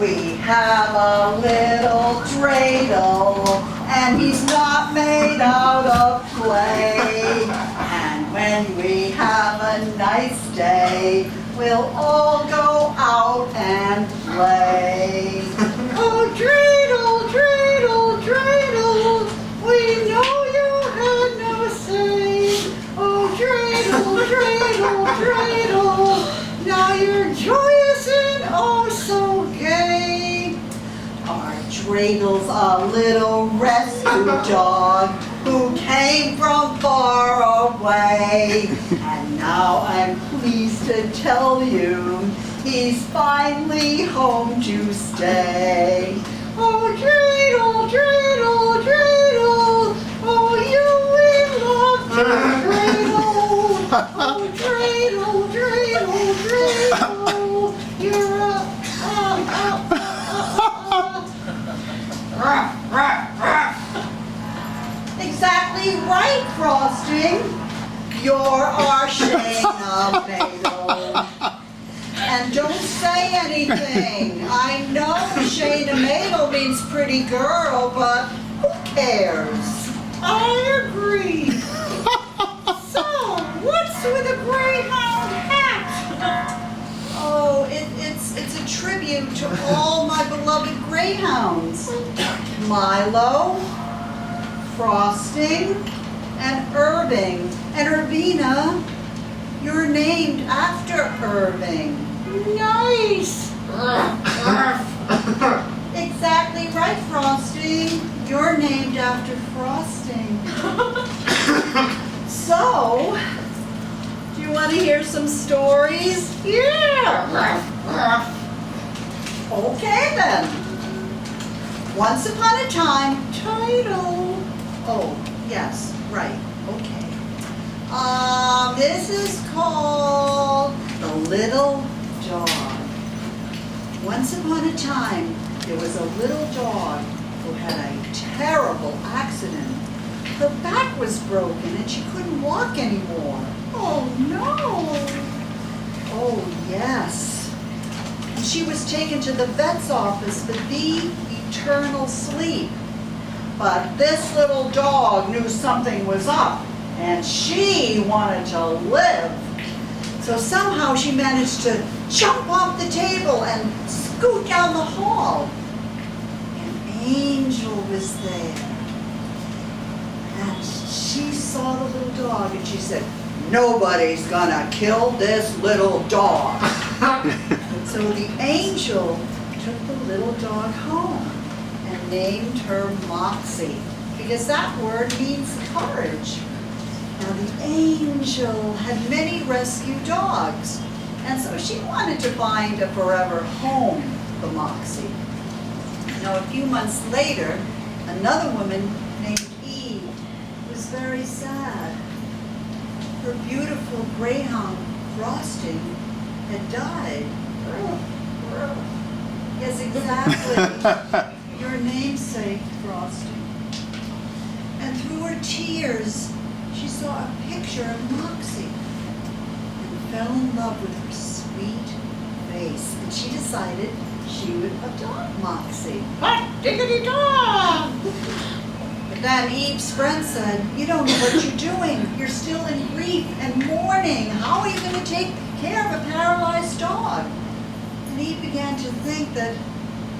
We have a little dreidel, and he's not made out of clay. And when we have a nice day, we'll all go out and play. Oh, dreidel, dreidel, dreidel, we know you had no say. Oh, dreidel, dreidel, dreidel, now you're joyous and oh so gay. Our dreidel's a little rescue dog who came from far away. And now I'm pleased to tell you he's finally home to stay. Oh, dreidel, dreidel, dreidel, oh, you we love you, dreidel. Oh, dreidel, dreidel, dreidel, you're exactly right, Frosting. You're our Shayna Maidel. And don't say anything. I know Shayna Maidel means pretty girl, but who cares? I agree. So, what's with a greyhound hat? Oh, it's a tribute to all my beloved greyhounds. Milo, Frosting, and Irving. And Urbina, you're named after Irving. Nice! Exactly right, Frosting. You're named after Frosting. So, do you want to hear some stories? Yeah! Okay then. Once upon a time, title. Oh, yes, right, okay. This is called The Little Dog. Once upon a time, there was a little dog who had a terrible accident. Her back was broken and she couldn't walk anymore. Oh no! Oh yes. And she was taken to the vet's office for the eternal sleep. But this little dog knew something was up and she wanted to live. So somehow she managed to jump off the table and scoot down the hall. An angel was there. And she saw the little dog and she said, "Nobody's gonna kill this little dog." So the angel took the little dog home and named her Moxie, because that word means courage. Now the angel had many rescue dogs, and so she wanted to find a forever home for Moxie. Now a few months later, another woman named Eve was very sad. Her beautiful greyhound, Frosting, had died. Yes, exactly. Your namesake, Frosting. And through her tears, she saw a picture of Moxie and fell in love with her sweet face. And she decided she would adopt Moxie. Hot diggity dog! But then Eve's friend said, "You don't know what you're doing. You're still in grief and mourning. How are you going to take care of a paralyzed dog?" And Eve began to think that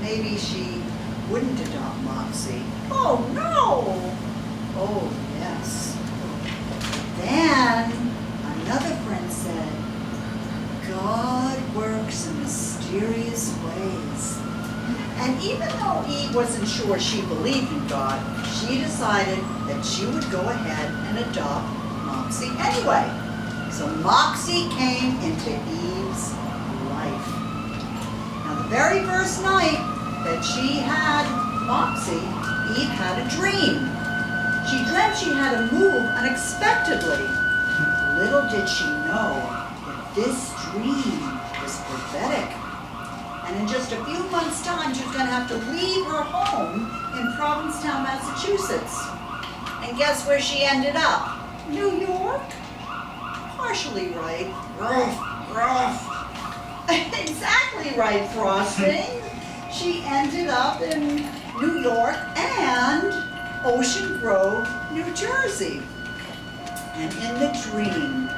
maybe she wouldn't adopt Moxie. Oh no! Oh yes. Then another friend said, "God works in mysterious ways." And even though Eve wasn't sure she believed in God, she decided that she would go ahead and adopt Moxie anyway. So Moxie came into Eve's life. Now the very first night that she had Moxie, Eve had a dream. She dreamt she had to move unexpectedly. Little did she know that this dream was prophetic. And in just a few months' time, she was going to have to leave her home in Provincetown, Massachusetts. And guess where she ended up? New York? Partially right. Ruff, ruff. Exactly right, Frosting. she ended up in New York and Ocean Grove, New Jersey. And in the dream,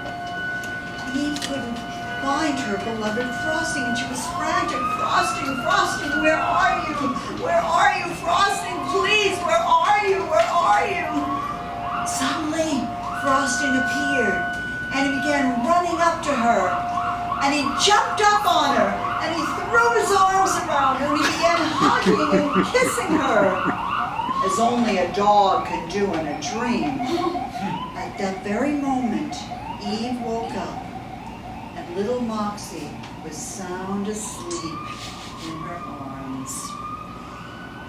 Eve couldn't find her beloved Frosty, and she was frantic. Frosty, Frosty, where are you? Where are you, Frosty? Please, where are you? Where are you? Suddenly, Frosty appeared, and he began running up to her, and he jumped up on her, and he threw his arms around her, and he began hugging and kissing her, as only a dog can do in a dream. At that very moment, Eve woke up, and little Moxie was sound asleep in her arms.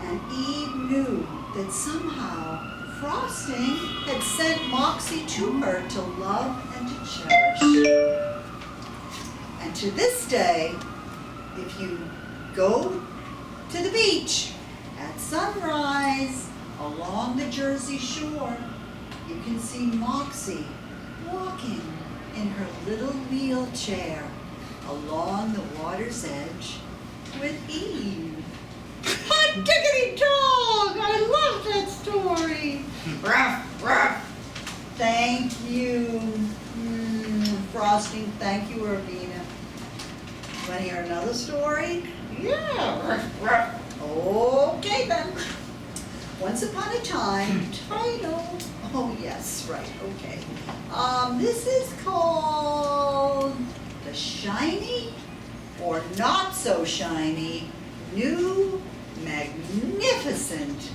And Eve knew that somehow Frosting had sent Moxie to her to love and to cherish. And to this day, if you go to the beach at sunrise along the Jersey shore, you can see Moxie walking in her little wheelchair along the water's edge with Eve. Hot diggity dog! I love that story. Ruff, ruff. Thank you, Frosting. Thank you, Urbina. Want to hear another story? Yeah. Ruff, ruff. Okay then. Once upon a time, title. Oh yes, right. Okay. This is called The Shiny or Not So Shiny New Magnificent ...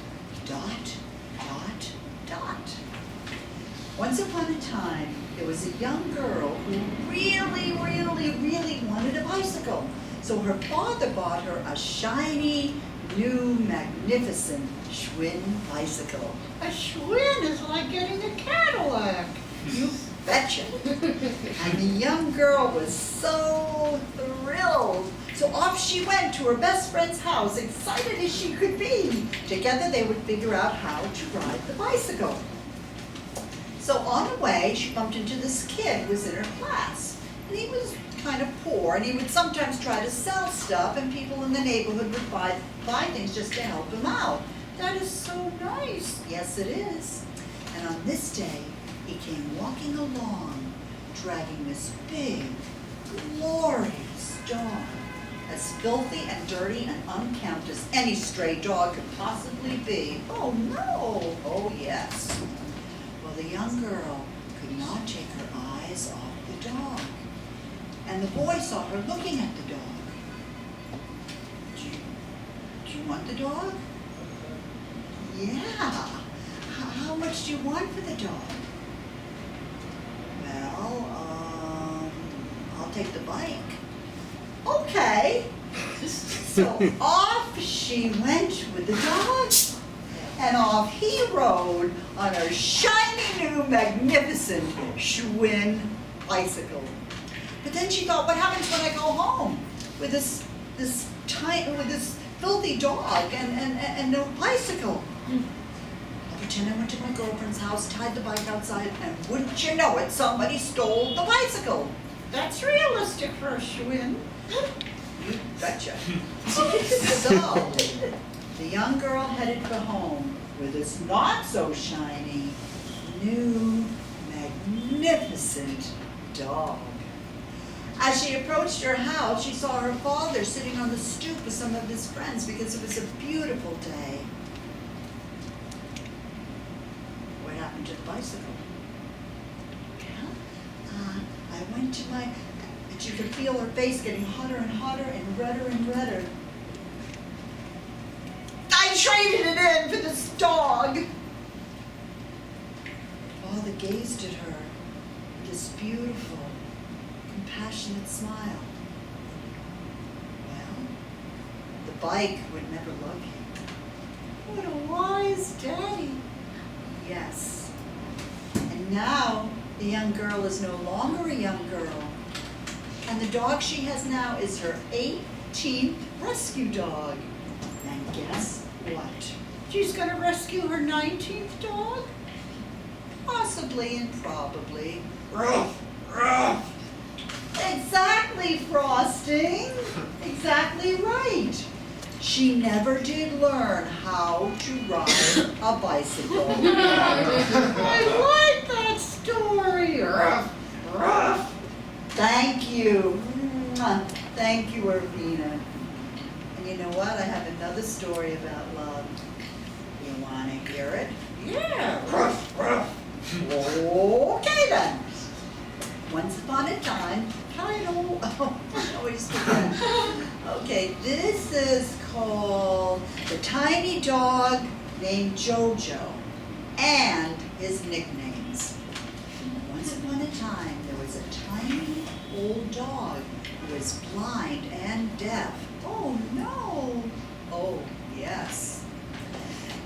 Once upon a time, there was a young girl who really wanted a bicycle. So her father bought her a shiny, new, magnificent Schwinn bicycle. A Schwinn is like getting a Cadillac. You betcha. And the young girl was so thrilled. So off she went to her best friend's house, excited as she could be. Together they would figure out how to ride the bicycle. So on the way, she bumped into this kid who was in her class. And he was kind of poor, and he would sometimes try to sell stuff, and people in the neighborhood would buy things just to help him out. That is so nice. Yes, it is. And on this day, he came walking along, dragging this big, glorious dog, as filthy and dirty and unkempt as any stray dog could possibly be. Oh no! Oh yes. Well, the young girl could not take her eyes off the dog. And the boy saw her looking at the dog. Do you want the dog? Yeah. How much do you want for the dog? Well, I'll take the bike. Okay. So off she went with the dog, and off he rode on her shiny new magnificent Schwinn bicycle. But then she thought, what happens when I go home with this filthy dog and no bicycle? I'll pretend I went to my girlfriend's house, tied the bike outside, and wouldn't you know it, somebody stole the bicycle. That's realistic for a Schwinn. You betcha. So, the young girl headed for home with this not so shiny, new, magnificent dog. As she approached her house, she saw her father sitting on the stoop with some of his friends because it was a beautiful day. What happened to the bicycle? Well, I went to my... And you could feel her face getting hotter and hotter and redder and redder. I traded it in for this dog. Father gazed at her with this beautiful, compassionate smile. Well, the bike would never love you. What a wise daddy. Yes. And now the young girl is no longer a young girl. And the dog she has now is her 18th rescue dog. And guess what? She's going to rescue her 19th dog? Possibly and probably. Ruff, ruff. Exactly, Frosting. Exactly right. she never did learn how to ride a bicycle. I like that story. Ruff, ruff. Thank you. Mwah. Thank you, Irvina. And you know what? I have another story about love. You want to hear it? Yeah. Ruff, ruff. Okay then. Once upon a time, I always forget. Okay, this is called The Tiny Dog Named Jojo and His Nicknames. Once upon a time, there was a tiny old dog who was blind and deaf. Oh no! Oh yes.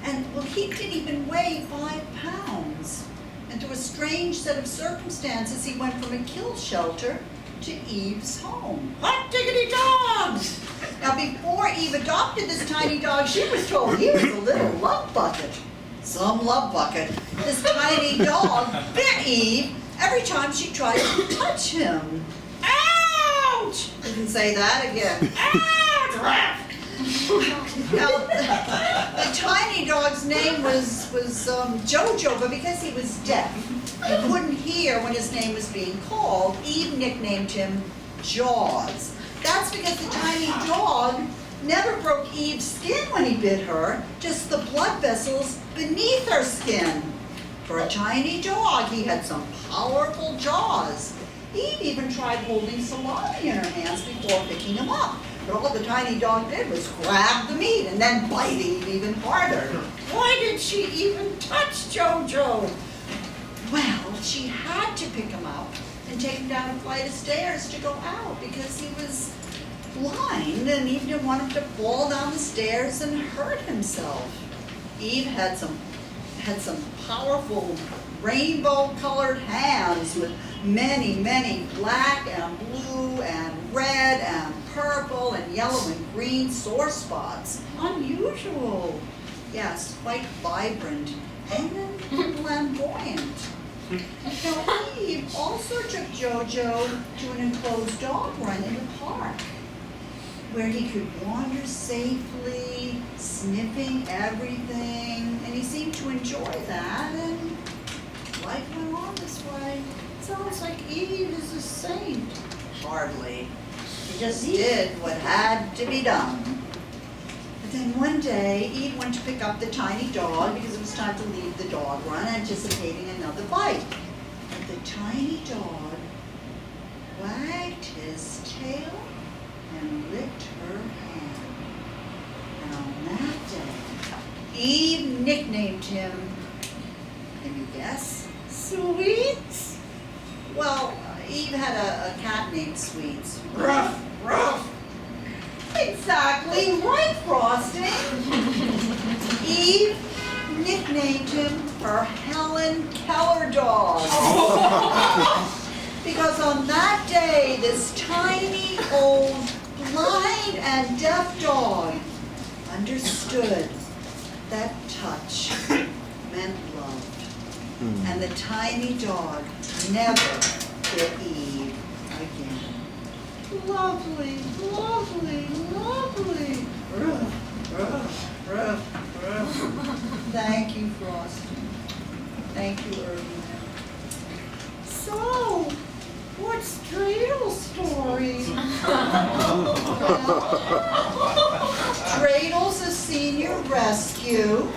And well, he didn't even weigh 5 pounds. And through a strange set of circumstances, he went from a kill shelter to Eve's home. Hot diggity dogs! Now, before Eve adopted this tiny dog, she was told he was a little love bucket. Some love bucket. This tiny dog bit Eve every time she tried to touch him. Ouch! You can say that again. Ouch! Ruff. Now, the tiny dog's name was Jojo, but because he was deaf and couldn't hear when his name was being called, Eve nicknamed him Jaws. That's because the tiny dog never broke Eve's skin when he bit her, just the blood vessels beneath her skin. For a tiny dog, he had some powerful jaws. Eve even tried holding salami in her hands before picking him up. But all the tiny dog did was grab the meat and then bite Eve even harder. Why did she even touch Jojo? Well, she had to pick him up and take him down a flight of stairs to go out because he was blind and Eve didn't want him to fall down the stairs and hurt himself. Eve had some powerful rainbow-colored hands with many, many black and blue and red and purple and yellow and green sore spots. Unusual. Yes, quite vibrant and flamboyant. Now, Eve also took Jojo to an enclosed dog run in the park where he could wander safely, sniffing everything, and he seemed to enjoy that, and life went on this way. Sounds like Eve is a saint. Hardly. He just did what had to be done. But then one day, Eve went to pick up the tiny dog because it was time to leave the dog run, anticipating another bite. But the tiny dog wagged his tail and licked her hand. And on that day, Eve nicknamed him, can you guess? Sweets? Well, Eve had a cat named Sweets. Ruff, ruff. Exactly right, Frosty. Eve nicknamed him her Helen Keller dog. Because on that day, this tiny old blind and deaf dog understood that touch meant love. And the tiny dog never bit Eve again. Lovely, lovely, lovely. Ruff, ruff, ruff, ruff. Thank you, Frosty. Thank you, Irvina. So, what's Dreidel's story? Dreidel's a senior rescue,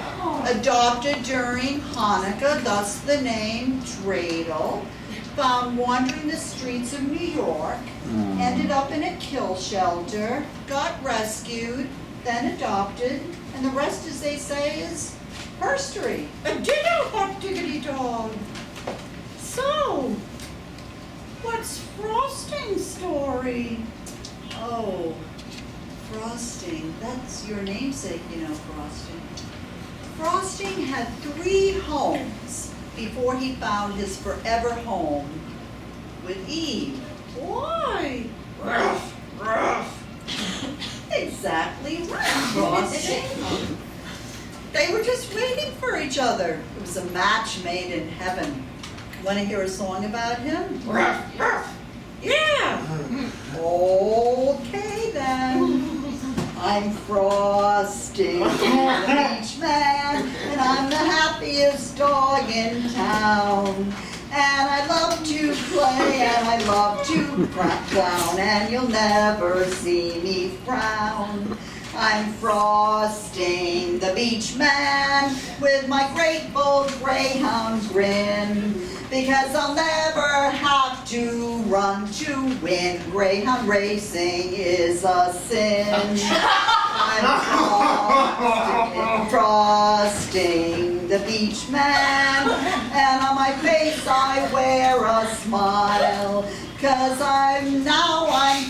adopted during Hanukkah, thus the name Dreidel. Found wandering the streets of New York, ended up in a kill shelter, got rescued, then adopted, and the rest, as they say, is herstory. A ditto hot diggity dog. So, what's Frosting's story? Oh, Frosting, that's your namesake, you know, Frosting. Frosting had 3 homes before he found his forever home with Eve. Why? Ruff, ruff. Exactly right, Frosting. They were just waiting for each other. It was a match made in heaven. Want to hear a song about him? Ruff, ruff. Yeah. Okay then. I'm Frosty, the beach man, and I'm the happiest dog in town. And I love to play, and I love to clown, and you'll never see me frown. I'm Frosting, the beach man, with my great bold greyhound grin, because I'll never have to run to win. Greyhound racing is a sin. I'm Frosting, the beach man, and on my face I wear a smile, 'cause I'm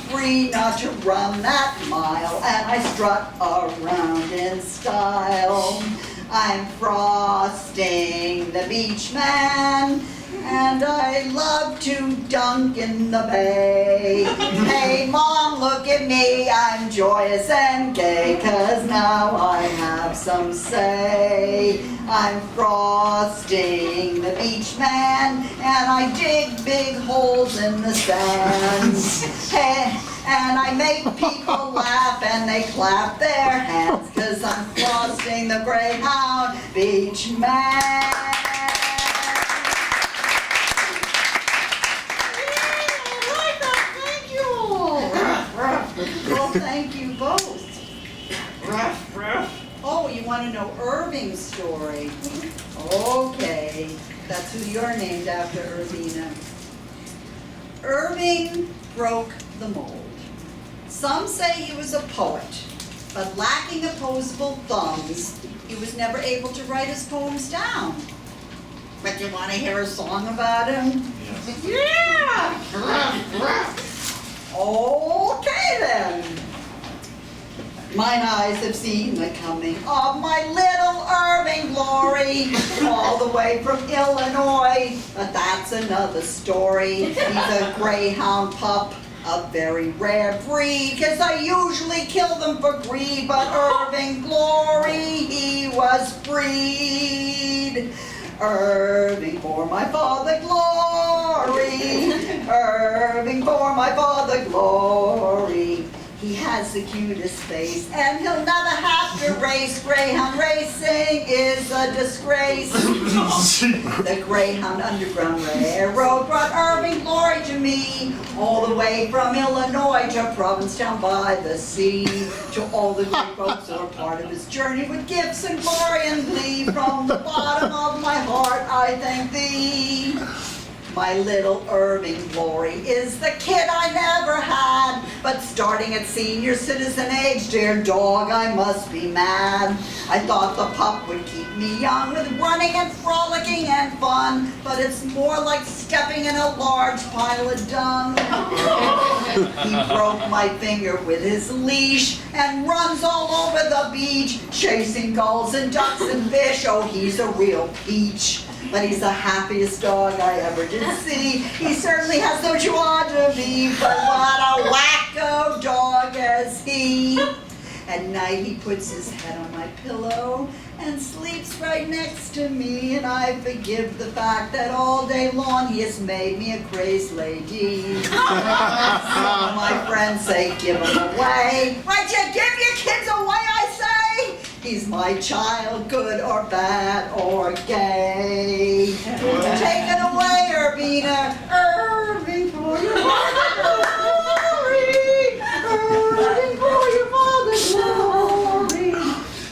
free not to run that mile, and I strut around in style. I'm Frosting, the beach man, and I love to dunk in the bay. Hey Mom, look at me, I'm joyous and gay, 'cause now I have some say. I'm Frosting, the beach man, and I dig big holes in the sand. Hey, and I make people laugh and they clap their hands, 'cause I'm Frosting, the greyhound beach man. Well, thank you both. Oh, you want to know Irving's story? Okay, that's who you're named after, Irvina. Irving broke the mold. Some say he was a poet, but lacking opposable thumbs, he was never able to write his poems down. But you want to hear a song about him? Yeah! Okay then. Mine eyes have seen the coming of my little Irving glory, all the way from Illinois, but that's another story. He's a greyhound pup, a very rare breed, 'cause I usually kill them for greed, but Irving glory, he was freed. Irving for my father glory, Irving for my father glory. He has the cutest face, and he'll never have to race. Greyhound racing is a disgrace. The Greyhound Underground Railroad brought Irving glory to me, all the way from Illinois to Provincetown by the sea. To all the great folks who are part of his journey with gifts and glory and glee, from the bottom of my heart I thank thee. My little Irving glory is the kid I never had, but starting at senior citizen age, dear dog, I must be mad. I thought the pup would keep me young with running and frolicking and fun, but it's more like stepping in a large pile of dung. He broke my finger with his leash and runs all over the beach, chasing gulls and ducks and fish. Oh, he's a real peach. But he's the happiest dog I ever did see. He certainly has no joie de vivre, but what a wacko dog is he. At night he puts his head on my pillow and sleeps right next to me, and I forgive the fact that all day long he has made me a crazed lady. Some of my friends say give him away. Right, you give your kids away, I say? He's my child, good or bad or gay. Take it away, Irvina. Irving for your father's glory. Irving for your father's glory.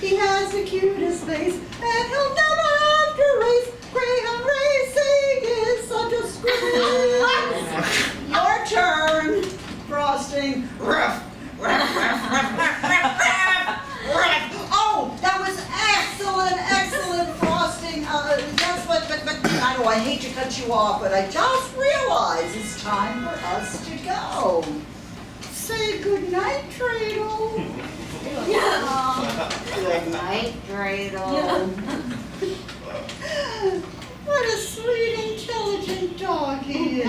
He has the cutest face, and he'll never have to race. Greyhound racing is such a disgrace. Your turn, Frosting. Ruff, ruff, ruff, ruff, ruff, ruff, ruff. Oh, that was excellent, Frosting. Yes, but I know I hate to cut you off, but I just realized it's time for us to go. Say goodnight, Dreidel. Good night, Dreidel. What a sweet, intelligent dog he is.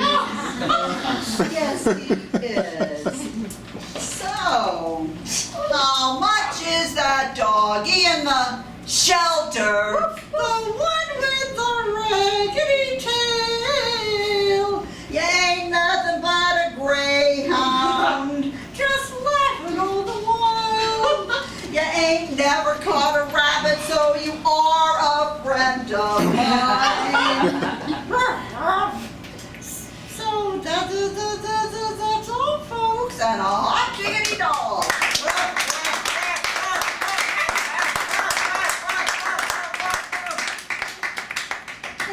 Yes, he is. So, how much is that doggy in the shelter? The one with the raggedy tail. You ain't nothing but a greyhound, just laughing all the while. ain't never caught a rabbit, so you are a friend of mine. So that's all, folks, and a hot diggity dog.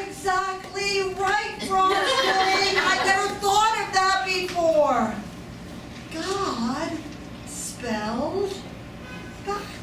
Exactly right, Frosty. I never thought of that before. God spelled backwards.